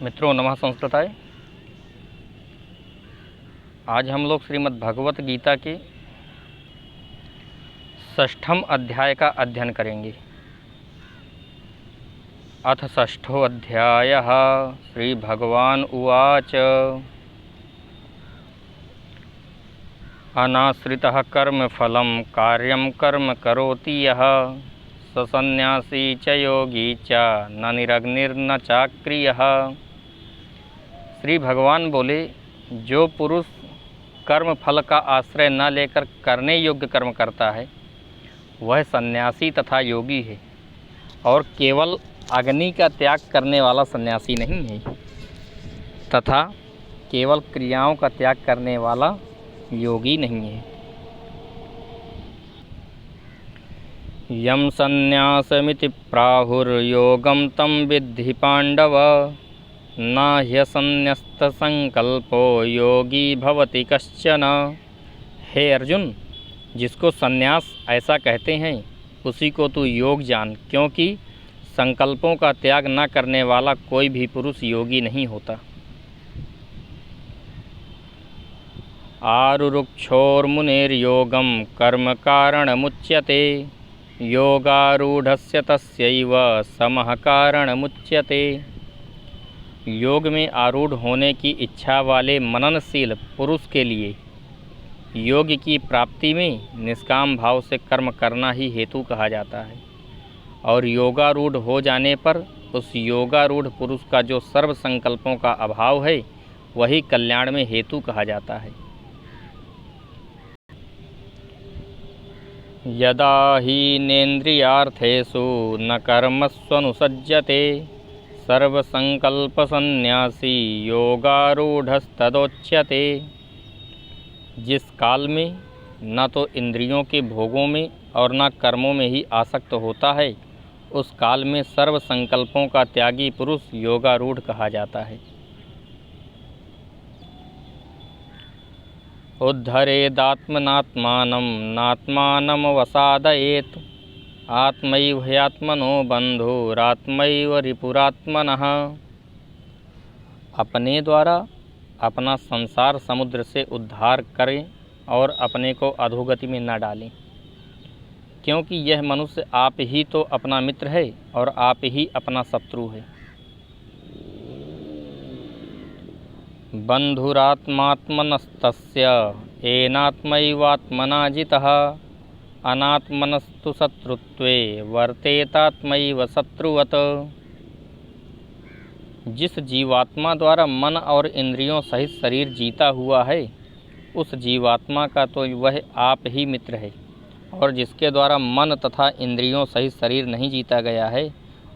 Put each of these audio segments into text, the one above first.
मित्रों नमः संस्कृताय। आज हम लोग श्रीमद् भगवत गीता के 6ठम अध्याय का अध्ययन करेंगे। अथ 6ठो अध्यायः। श्री भगवान उवाच अनाश्रितः कर्मफलं कार्यं कर्म करोति यः स सन्न्यासी च योगी च न निरग्निर्न चाक्रियः। श्री भगवान बोले, जो पुरुष कर्म फल का आश्रय न लेकर करने योग्य कर्म करता है वह सन्यासी तथा योगी है, और केवल अग्नि का त्याग करने वाला सन्यासी नहीं है तथा केवल क्रियाओं का त्याग करने वाला योगी नहीं है। यम सन्न्यासमिति प्राहुर्योगं तं विद्धि पांडव न ह्यसन्न्यस्तसंकल्पो योगी भवति कश्चन। हे अर्जुन, जिसको सन्यास ऐसा कहते हैं उसी को तू योग जान, क्योंकि संकल्पों का त्याग न करने वाला कोई भी पुरुष योगी नहीं होता। आरुरुक्षोर्मुनेर्योगं कर्म कारणमुच्यते योगारूढ़स्य तस्यैव समः कारणमुच्यते। योग में आरूढ़ होने की इच्छा वाले मननशील पुरुष के लिए योग की प्राप्ति में निष्काम भाव से कर्म करना ही हेतु कहा जाता है, और योगारूढ़ हो जाने पर उस योगारूढ़ पुरुष का जो सर्व संकल्पों का अभाव है वही कल्याण में हेतु कहा जाता है। यदा हीनेन्द्रियार्थेषु न कर्मस्वनुसज्जते सर्वसंकल्पसन्न्यासी योगारूढ़स्तदोच्यते। जिस काल में न तो इंद्रियों के भोगों में और न कर्मों में ही आसक्त होता है उस काल में सर्व संकल्पों का त्यागी पुरुष योगारूढ़ कहा जाता है। उद्धरेदात्मनात्मानं नात्मानमवसादयेत् आत्मैव ह्यात्मनो बन्धुरात्मैव रिपुरात्मनः। अपने द्वारा अपना संसार समुद्र से उद्धार करें और अपने को अधोगति में न डालें, क्योंकि यह मनुष्य आप ही तो अपना मित्र है और आप ही अपना शत्रु है। बन्धुरात्मात्मनस्तस्य येनात्मैवात्मना जितः अनात्मनस्तु शत्रुत्वे वर्तेतात्मैव शत्रुवत्। जिस जीवात्मा द्वारा मन और इंद्रियों सहित शरीर जीता हुआ है उस जीवात्मा का तो वह आप ही मित्र है, और जिसके द्वारा मन तथा इंद्रियों सहित शरीर नहीं जीता गया है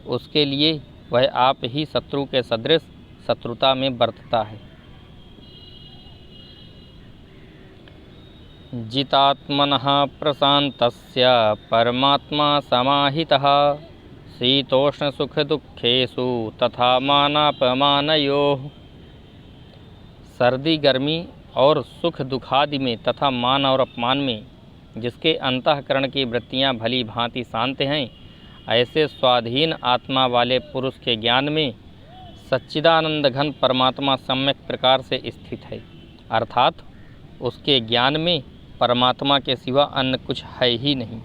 उसके लिए वह आप ही शत्रु के सदृश शत्रुता में बरतता है। जितात्मनः प्रशान्तस्य परमात्मा समाहितः शीतोष्ण सुख दुखेषु तथा मानापमानयोः। सर्दी गर्मी और सुख दुखादि में तथा मान और अपमान में जिसके अंतःकरण की वृत्तियां भली भांति शांत हैं, ऐसे स्वाधीन आत्मा वाले पुरुष के ज्ञान में सच्चिदानंद घन परमात्मा सम्यक प्रकार से स्थित है, अर्थात उसके ज्ञान में परमात्मा के सिवा अन्य कुछ है ही नहीं।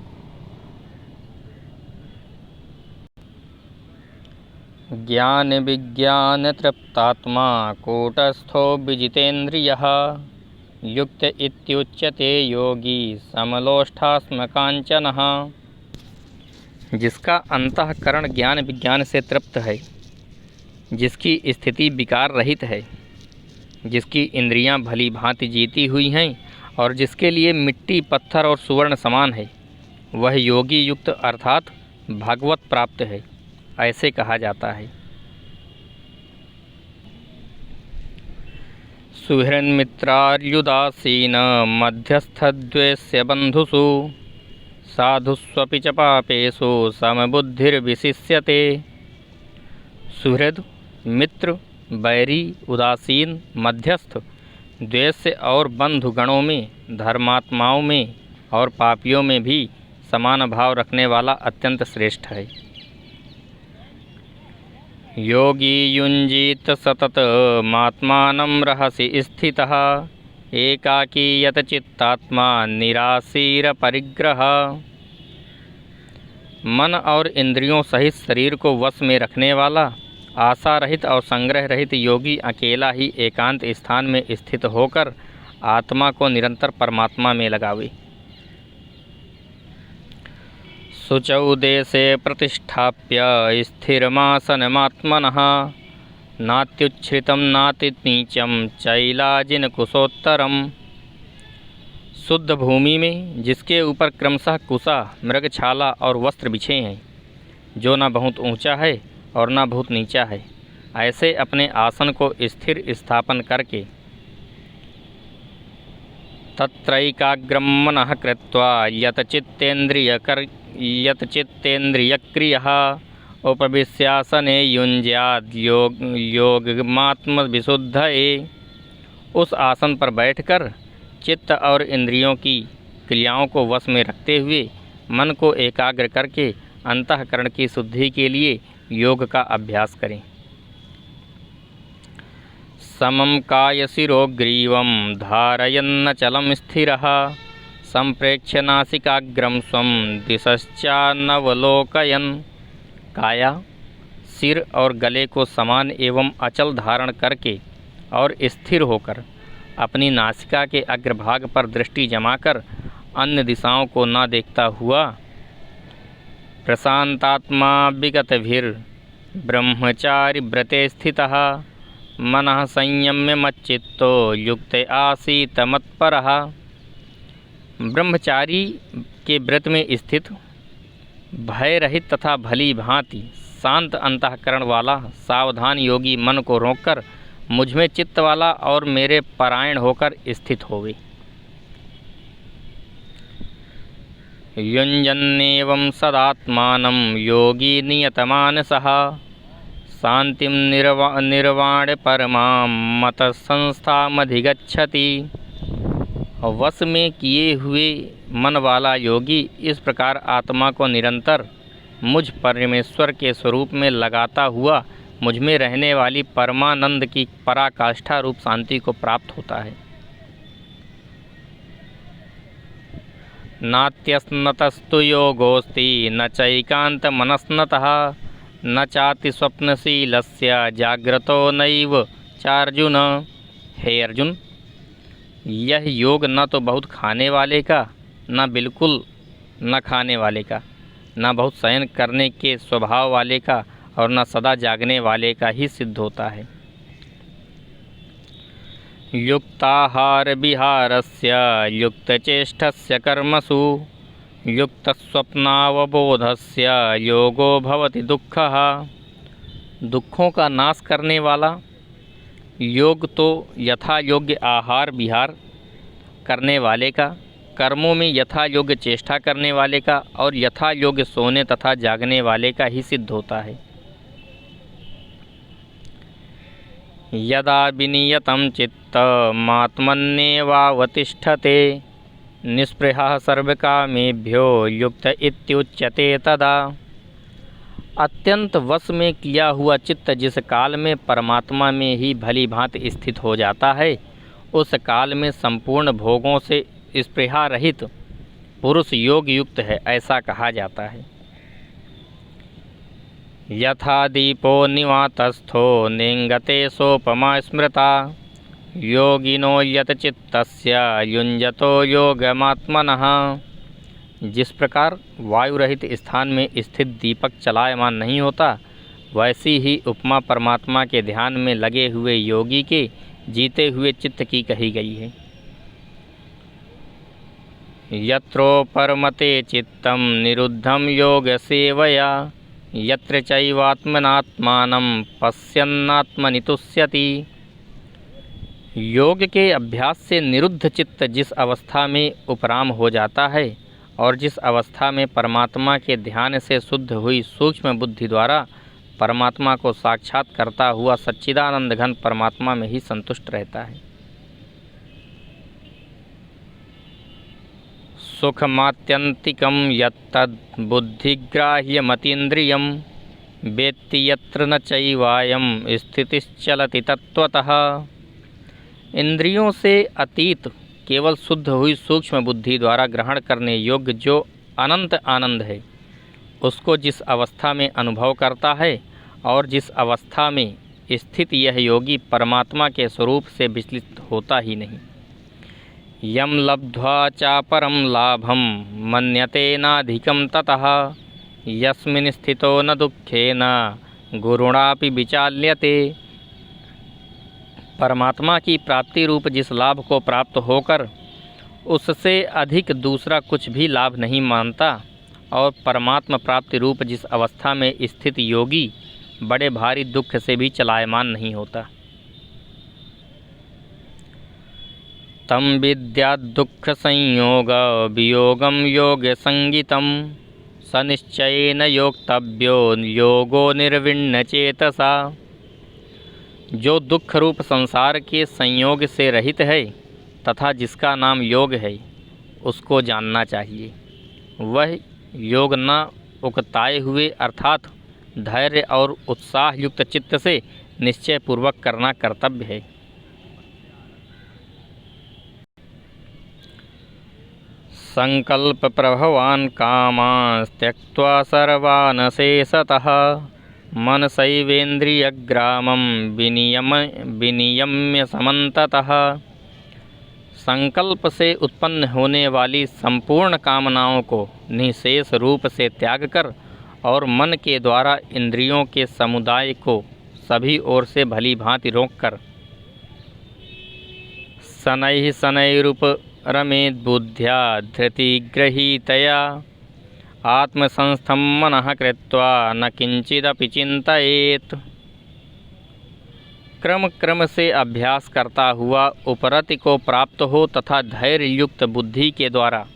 ज्ञान विज्ञान तृप्तात्मा कूटस्थो विजितेन्द्रियः युक्त इत्युच्यते योगी समलोष्ठास्मकांचनः। जिसका अंतःकरण ज्ञान विज्ञान से तृप्त है, जिसकी स्थिति विकार रहित है, जिसकी इंद्रियां भली भांति जीती हुई हैं और जिसके लिए मिट्टी पत्थर और सुवर्ण समान है, वह योगी युक्त अर्थात भागवत प्राप्त है, ऐसे कहा जाता है। सुहृन्मित्रार्युदासीन मध्यस्थद्वेष्य बन्धुषु साधुष्वपि च पापेषु समबुद्धिर्विशिष्यते। सुहृद, मित्र, बैरी, उदासीन, मध्यस्थ, द्वेष्य और बंधु गणों में, धर्मात्माओं में और पापियों में भी समान भाव रखने वाला अत्यंत श्रेष्ठ है। योगी युञ्जीत सततमात्मानं रहसि स्थितः एकाकी यतचित्तात्मा निराशीर परिग्रह। मन और इंद्रियों सहित शरीर को वश में रखने वाला आशा रहित और संग्रह रहित योगी अकेला ही एकांत स्थान में स्थित होकर आत्मा को निरंतर परमात्मा में लगावे। शुचौ देशे प्रतिष्ठाप्य स्थिरमासनमात्मनः नात्युच्छ्रितं नातिनीचं चैलाजिनकुशोत्तरम्। शुद्ध भूमि में जिसके ऊपर क्रमशः कुशा मृगछाला और वस्त्र बिछे हैं, जो न बहुत ऊंचा है और न बहुत नीचा है, ऐसे अपने आसन को स्थिर स्थापन करके तत्रैकाग्रं मनः कृत्वा यतचित्तेन्द्रियक्रियः उपविश्यासने युञ्ज्याद् योगमात्मविशुद्धये। उस आसन पर बैठकर चित्त और इंद्रियों की क्रियाओं को वश में रखते हुए मन को एकाग्र करके अंतःकरण की शुद्धि के लिए योग का अभ्यास करें। समं कायशिरोग्रीवं धारयन्नचलं स्थिरः संप्रेक्ष्य नासिकाग्रं स्वं दिशश्चानवलोकयन्। काया, सिर और गले को समान एवं अचल धारण करके और स्थिर होकर अपनी नासिका के अग्रभाग पर दृष्टि जमाकर अन्य दिशाओं को न देखता हुआ प्रशांतात्मा विगतभिर ब्रह्मचारि व्रते स्थितः मनः संयम्य मच्चित्तो युक्त आसीत मत्परः। ब्रह्मचारी के व्रत में स्थित भय रहित तथा भली भांति शांत अंतःकरण वाला सावधान योगी मन को रोककर मुझ में चित्त वाला और मेरे परायण होकर स्थित होवे। युञ्जन्नेवं सदात्मानं योगी नियतमानसः शांतिं निर्वाण परमां मतसंस्थामधिगच्छति। वश में किए हुए मन वाला योगी इस प्रकार आत्मा को निरंतर मुझ परमेश्वर के स्वरूप में लगाता हुआ मुझ में रहने वाली परमानंद की पराकाष्ठा रूप शांति को प्राप्त होता है। नात्यस्नतस्तु योगोस्ति न चैकांत मनस्नतः न चाति स्वप्नशीलस्य जाग्रतो नैव चार्जुन। हे अर्जुन, यह योग न तो बहुत खाने वाले का, न बिल्कुल न खाने वाले का, न बहुत शयन करने के स्वभाव वाले का और न सदा जागने वाले का ही सिद्ध होता है। युक्ताहार विहारस्य युक्तचेष्टस्य कर्मसु युक्तस्वप्नावबोधस्य योगो भवति दुःखः। दुखों का नाश करने वाला योग तो यथा योग्य आहार विहार करने वाले का, कर्मों में यथा योग्य चेष्टा करने वाले का और यथा योग्य सोने तथा जागने वाले का ही सिद्ध होता है। यदा विनियतं चित्तमात्मन्येवावतिष्ठते निःस्पृहः सर्वकामेभ्यो युक्त इत्युच्यते तदा। अत्यंत वश में किया हुआ चित्त जिस काल में परमात्मा में ही भली भांति स्थित हो जाता है, उस काल में संपूर्ण भोगों से स्पृहा रहित पुरुष योग युक्त है, ऐसा कहा जाता है। यथा दीपो निवातस्थो निंगते सोपमा स्मृता योगिनो यतचित्तस्य युञ्जतो योगमात्मनः। जिस प्रकार वायु रहित स्थान में स्थित दीपक चलायमान नहीं होता, वैसी ही उपमा परमात्मा के ध्यान में लगे हुए योगी के जीते हुए चित्त की कही गई है। यत्रोपरमते चित्तं निरुद्धं योग सेवया यत्र चैवात्मनात्मानं पश्यन्नात्मनि तुष्यति। योग के अभ्यास से निरुद्ध चित्त जिस अवस्था में उपराम हो जाता है और जिस अवस्था में परमात्मा के ध्यान से शुद्ध हुई सूक्ष्म बुद्धि द्वारा परमात्मा को साक्षात करता हुआ सच्चिदानंद घन परमात्मा में ही संतुष्ट रहता है। सुखमात्यंतिकं यत्तद् बुद्धिग्राह्यमतीन्द्रियं वेत्ति यत्र न चैवायम स्थितिश्चलति तत्त्वतः। इंद्रियों से अतीत केवल शुद्ध हुई सूक्ष्म बुद्धि द्वारा ग्रहण करने योग्य जो अनंत आनंद है, उसको जिस अवस्था में अनुभव करता है और जिस अवस्था में स्थित यह योगी परमात्मा के स्वरूप से विचलित होता ही नहीं। यम लब्ध्वा चापरम लाभम मन्यते नाधिकम ततः यस्मिन् स्थितो न दुःखेन गुरुणापि विचाल्यते। परमात्मा की प्राप्ति रूप जिस लाभ को प्राप्त होकर उससे अधिक दूसरा कुछ भी लाभ नहीं मानता और परमात्मा प्राप्ति रूप जिस अवस्था में स्थित योगी बड़े भारी दुख से भी चलायमान नहीं होता। तम विद्यात् दुख संयोग वियोगम योग संगितम स निश्चयेन योक्तव्यो योगो निर्विण्ण चेतसा। जो दुख रूप संसार के संयोग से रहित है तथा जिसका नाम योग है, उसको जानना चाहिए। वह योग न उकताए हुए अर्थात धैर्य और उत्साह युक्त चित्त से निश्चय पूर्वक करना कर्तव्य है। संकल्प प्रभवान कामान् त्यक्त्वा सर्वान् शेषतः मनसैवेन्द्रियग्रामं विनियम्य समन्ततः। संकल्प से उत्पन्न होने वाली संपूर्ण कामनाओं को निःशेष रूप से त्याग कर और मन के द्वारा इंद्रियों के समुदाय को सभी ओर से भली भांति रोककर शनैः शनैरुप रमेत बुद्ध्या धृतिगृहीतया आत्मसंस्थं मनः कृत्वा न किंचिदपि चिंतयेत्। क्रम क्रम से अभ्यास करता हुआ उपरति को प्राप्त हो तथा धैर्य युक्त बुद्धि के द्वारा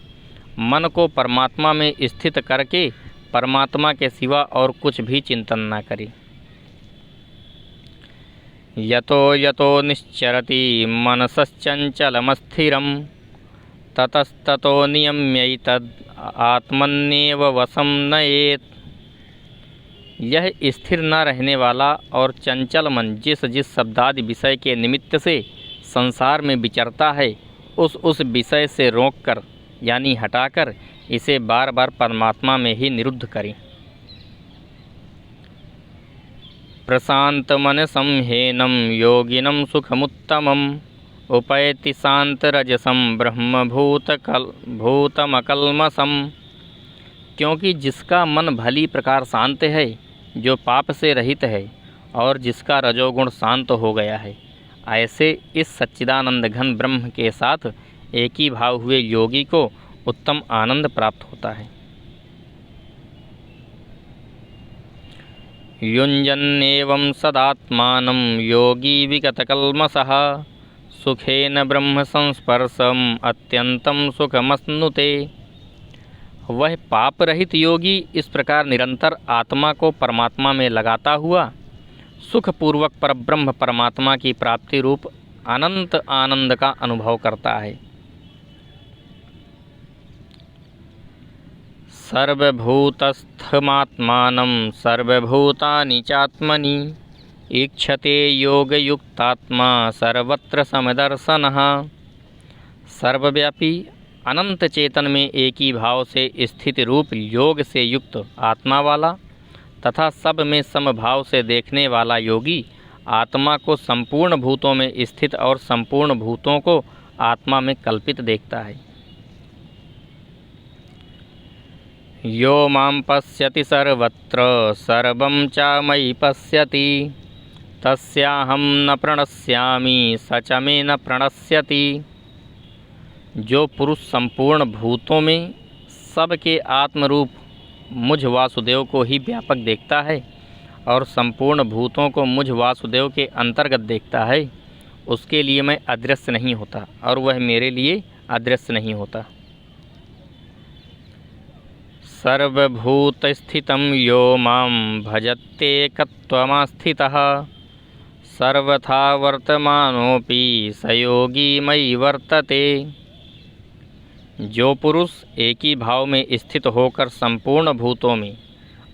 मन को परमात्मा में स्थित करके परमात्मा के सिवा और कुछ भी चिंतन न करे। यतो यतो निश्चरति मनसश्चंचलमस्थिरं ततस्ततो नियम्यैतद् आत्मन्येव वशं नयेत्। यह स्थिर न रहने वाला और चंचल मन जिस जिस शब्दादि विषय के निमित्त से संसार में विचरता है, उस विषय से रोककर यानी हटाकर इसे बार बार परमात्मा में ही निरुद्ध करें। प्रशांत मन संहेनम योगिनम सुखमुत्तमम उपैति शांत रजसम ब्रह्म भूतमकल्मषम। क्योंकि जिसका मन भली प्रकार शांत है, जो पाप से रहित है और जिसका रजोगुण शांत हो गया है, ऐसे इस सच्चिदानंद घन ब्रह्म के साथ एक ही भाव हुए योगी को उत्तम आनंद प्राप्त होता है। युञ्जन्नेवं सदात्मानं योगी विगतकल्मषः सुखेन ब्रह्म संस्पर्शम अत्यंतम सुखमश्नुते। वह पाप रहित योगी इस प्रकार निरंतर आत्मा को परमात्मा में लगाता हुआ सुखपूर्वक परब्रह्म परमात्मा की प्राप्ति रूप अनंत आनंद का अनुभव करता है। सर्वभूतस्थमात्मानं सर्वभूतानि चात्मनि ईक्षते योगयुक्तात्मा सर्वत्र समदर्शनः। सर्वव्यापी अनंत चेतन में एक ही भाव से स्थित रूप योग से युक्त आत्मा वाला तथा सब में समभाव से देखने वाला योगी आत्मा को संपूर्ण भूतों में स्थित और संपूर्ण भूतों को आत्मा में कल्पित देखता है। यो मां पश्यति सर्वत्र सर्वं च मयि पश्यति तस्याहं न प्रणश्यामि स च मे न प्रणश्यति। जो पुरुष संपूर्ण भूतों में सबके आत्मरूप मुझ वासुदेव को ही व्यापक देखता है और संपूर्ण भूतों को मुझ वासुदेव के अंतर्गत देखता है, उसके लिए मैं अदृश्य नहीं होता और वह मेरे लिए अदृश्य नहीं होता। सर्वभूतस्थितं यो मां भजत्येकत्वमास्थितः सर्वथा वर्तमानोऽपि स योगी मयि वर्तते। जो पुरुष एक ही भाव में स्थित होकर संपूर्ण भूतों में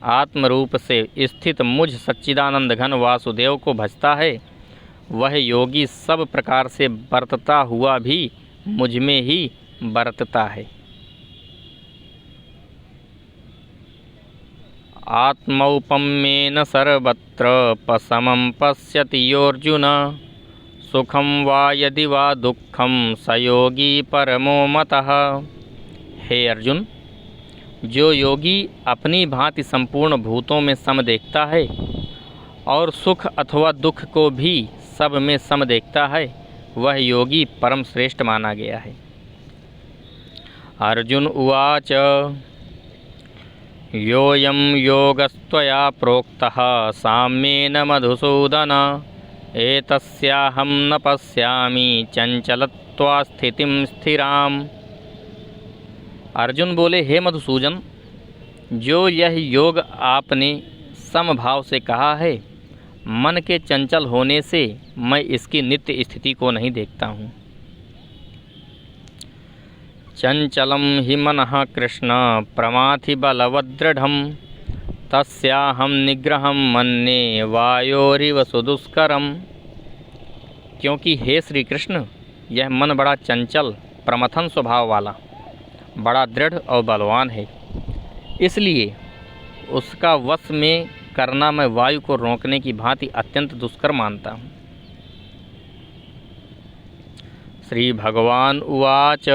आत्मरूप से स्थित मुझ सच्चिदानंद घन वासुदेव को भजता है, वह योगी सब प्रकार से बरतता हुआ भी मुझ में ही बरतता है। आत्मौपम्येन सर्वत्र समं पश्यति योऽर्जुन, सुखं वा यदि वा दुःखं स योगी परमो मतः। हे अर्जुन, जो योगी अपनी भांति संपूर्ण भूतों में सम देखता है और सुख अथवा दुख को भी सब में सम देखता है, वह योगी परम श्रेष्ठ माना गया है। अर्जुन उवाच योऽयं योगस्त्वया प्रोक्तः साम्येन मधुसूदन, एतस्याहं न पश्यामि चंचलत्वा स्थितिं स्थिराम। अर्जुन बोले, हे मधुसूदन, जो यह योग आपने समभाव से कहा है, मन के चंचल होने से मैं इसकी नित्य स्थिति को नहीं देखता हूँ। चंचलम हि मनः कृष्ण प्रमाथि बलवदृढ़ं, तस्याहं निग्रहं मन्ये वायोरिव सुदुष्करम। क्योंकि हे श्री कृष्ण, यह मन बड़ा चंचल प्रमथन स्वभाव वाला, बड़ा दृढ़ और बलवान है, इसलिए उसका वश में करना मैं वायु को रोकने की भांति अत्यंत दुष्कर मानता हूँ। श्री भगवान उवाच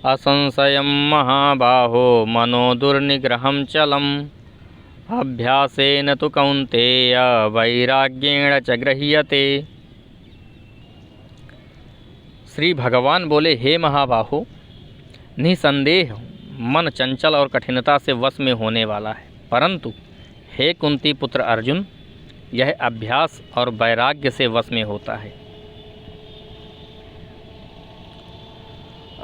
असंशयं महाबाहो मनो दुर्निग्रहं चलम्, अभ्यासेन तु कौन्तेय वैराग्येण च गृह्यते। श्री भगवान बोले, हे महाबाहो, निसंदेह मन चंचल और कठिनता से वश में होने वाला है, परंतु हे कुंती पुत्र अर्जुन, यह अभ्यास और वैराग्य से वश में होता है।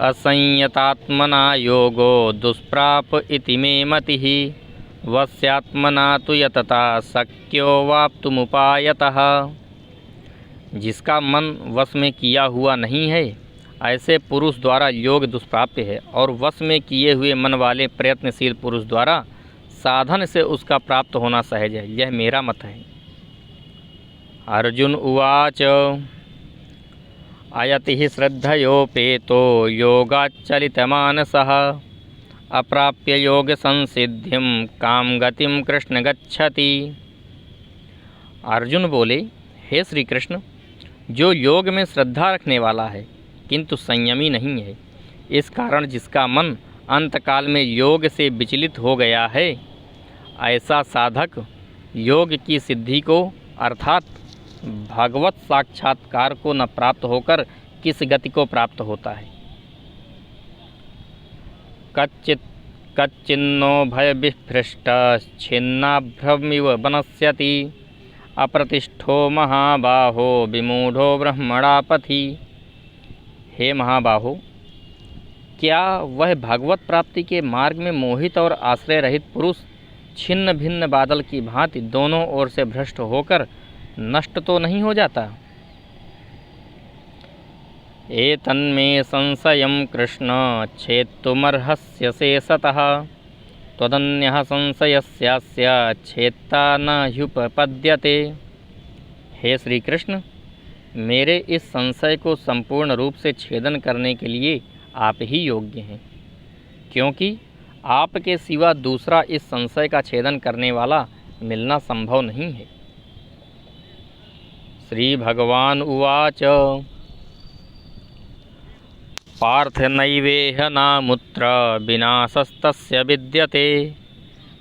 असंयतात्मना योगो दुष्प्राप इति मे मतिः, वश्यात्मना तु यतता शक्यो वाप्तुमुपायतः। जिसका मन वश में किया हुआ नहीं है, ऐसे पुरुष द्वारा योग दुष्प्राप्य है, और वश में किए हुए मन वाले प्रयत्नशील पुरुष द्वारा साधन से उसका प्राप्त होना सहज है। यह मेरा मत है। अर्जुन उवाच अयति श्रद्धयोपेतो योगाच्चलितमानसः, अप्राप्य योग संसिद्धिं काम गतिम कृष्ण गच्छति। अर्जुन बोले, हे श्री कृष्ण, जो योग में श्रद्धा रखने वाला है किंतु संयमी नहीं है, इस कारण जिसका मन अंतकाल में योग से विचलित हो गया है, ऐसा साधक योग की सिद्धि को अर्थात भगवत साक्षात्कार को न प्राप्त होकर किस गति को प्राप्त होता है। कच्चिन्नो भय विभ्रष्ट छिन्नाभ्रमिव बनस्यति, अप्रतिष्ठो महाबाहो विमूढ़ो ब्रह्मणापथि। हे महाबाहो, क्या वह भगवत प्राप्ति के मार्ग में मोहित और आश्रय रहित पुरुष छिन्न भिन्न बादल की भांति दोनों ओर से भ्रष्ट होकर नष्ट तो नहीं हो जाता? एतन्मे संशयं कृष्ण छेत्तुमर्हस्य शेषतः, त्वदन्यः संशयस्यास्य छेत्ता न ह्युपपद्यते। हे श्री कृष्ण, मेरे इस संशय को संपूर्ण रूप से छेदन करने के लिए आप ही योग्य हैं, क्योंकि आपके सिवा दूसरा इस संशय का छेदन करने वाला मिलना संभव नहीं है। श्री भगवान उवाच पार्थ नैवेह नामुत्र विनाशस्तस्य विद्यते,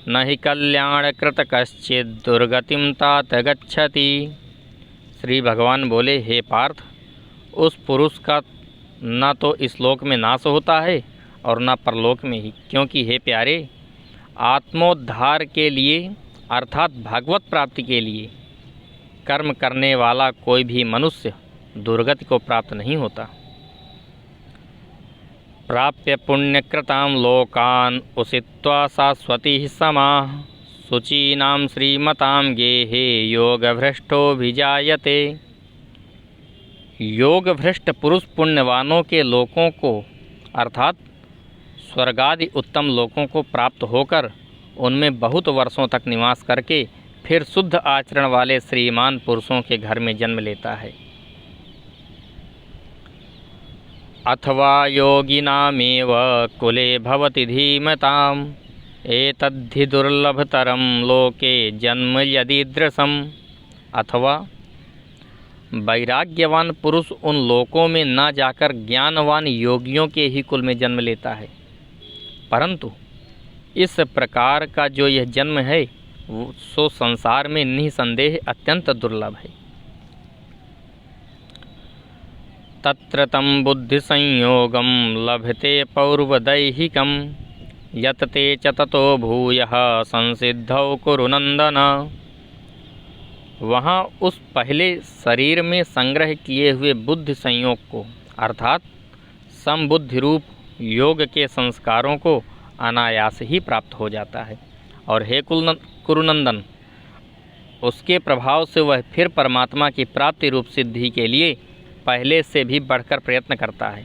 न हि कल्याणकृत कश्चित् दुर्गतिं तात गच्छति। श्री भगवान बोले, हे पार्थ, उस पुरुष का न तो इस लोक में नाश होता है और न परलोक में ही, क्योंकि हे प्यारे, आत्मोद्धार के लिए अर्थात भागवत प्राप्ति के लिए कर्म करने वाला कोई भी मनुष्य दुर्गति को प्राप्त नहीं होता। प्राप्य पुण्यकृतां लोकान् उषित्वा शाश्वती समाः, शुचीनां श्रीमतां गेहे योगभ्रष्टोऽभिजायते। योगभ्रष्ट पुरुष पुण्यवानों के लोकों को अर्थात स्वर्गादि उत्तम लोकों को प्राप्त होकर उनमें बहुत वर्षों तक निवास करके फिर शुद्ध आचरण वाले श्रीमान पुरुषों के घर में जन्म लेता है। अथवा योगिनामेव कुले भवति धीमताम् एतद्धि दुर्लभतरं लोके जन्म यदीदृशम्। अथवा वैराग्यवान पुरुष उन लोकों में न जाकर ज्ञानवान योगियों के ही कुल में जन्म लेता है, परंतु इस प्रकार का जो यह जन्म है सो संसार में निसंदेह अत्यंत दुर्लभ है। तत्र तं बुद्धि संयोगम लभते पौर्वदैहिकम यतते च ततो भूयः संसिद्धौ कुरु नंदन। वहाँ उस पहले शरीर में संग्रह किए हुए बुद्धि संयोग को अर्थात समबुद्धि रूप योग के संस्कारों को अनायास ही प्राप्त हो जाता है, और हे कुरुनंदन, उसके प्रभाव से वह फिर परमात्मा की प्राप्ति रूप सिद्धि के लिए पहले से भी बढ़कर प्रयत्न करता है।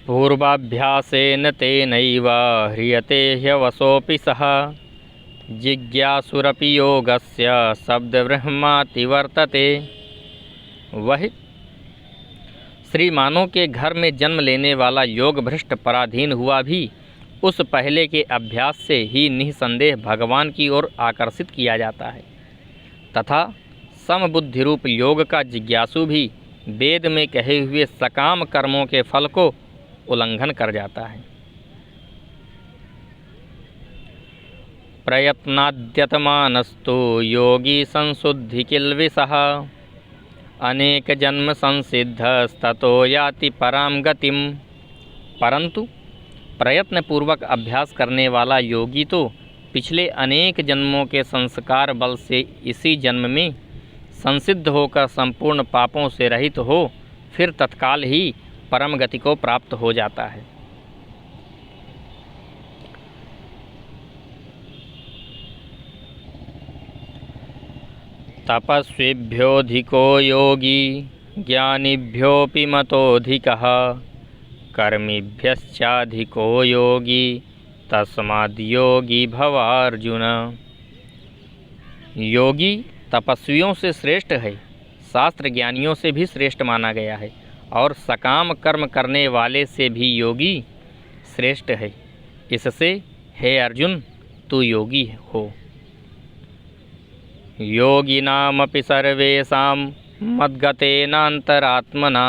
पूर्वाभ्यासेन तेनैव ह्रियते ह्यवसोऽपि सः जिज्ञासुरपि योगस्य शब्दब्रह्माति वर्तते। वह श्रीमानों के घर में जन्म लेने वाला योग भ्रष्ट पराधीन हुआ भी उस पहले के अभ्यास से ही निसंदेह भगवान की ओर आकर्षित किया जाता है, तथा समबुद्धि रूप योग का जिज्ञासु भी वेद में कहे हुए सकाम कर्मों के फल को उल्लंघन कर जाता है। प्रयत्नाद्यतमानस्तु योगी संशुद्धि किल्विषः अनेक जन्म संसिद्धस्ततो याति पराम गतिम। परंतु प्रयत्नपूर्वक अभ्यास करने वाला योगी तो पिछले अनेक जन्मों के संस्कार बल से इसी जन्म में संसिद्ध होकर संपूर्ण पापों से रहित हो फिर तत्काल ही परम गति को प्राप्त हो जाता है। तपस्विभ्योऽधिको योगी ज्ञानिभ्योऽपि मतोऽधिकः कर्मिभ्यश्चाधिको योगी तस्माद्योगी भवार्जुन। योगी तपस्वियों से श्रेष्ठ है, शास्त्र ज्ञानियों से भी श्रेष्ठ माना गया है, और सकाम कर्म करने वाले से भी योगी श्रेष्ठ है। इससे हे अर्जुन, तू योगी हो। योगिनामपि सर्वेषां मद्गतेनान्तरात्मना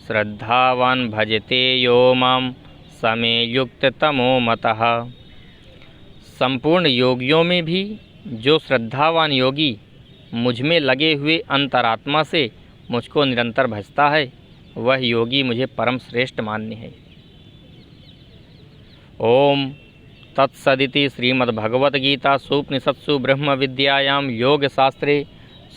श्रद्धावान् भजते यो मां समे युक्ततमो मतः। संपूर्ण योगियों में भी जो श्रद्धावान योगी मुझ में लगे हुए अंतरात्मा से मुझको निरंतर भजता है, वह योगी मुझे परम श्रेष्ठ मान्य है। ओम तत्सदिति श्रीमद्भगवद्गीतासु उपनिषत्सु ब्रह्म विद्यायां योग शास्त्रे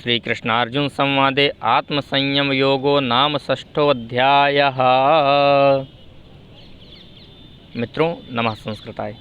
श्रीकृष्णार्जुन संवादे आत्मसंयम योगो नाम 6ठो अध्यायः। मित्रों, नमः संस्कृताय।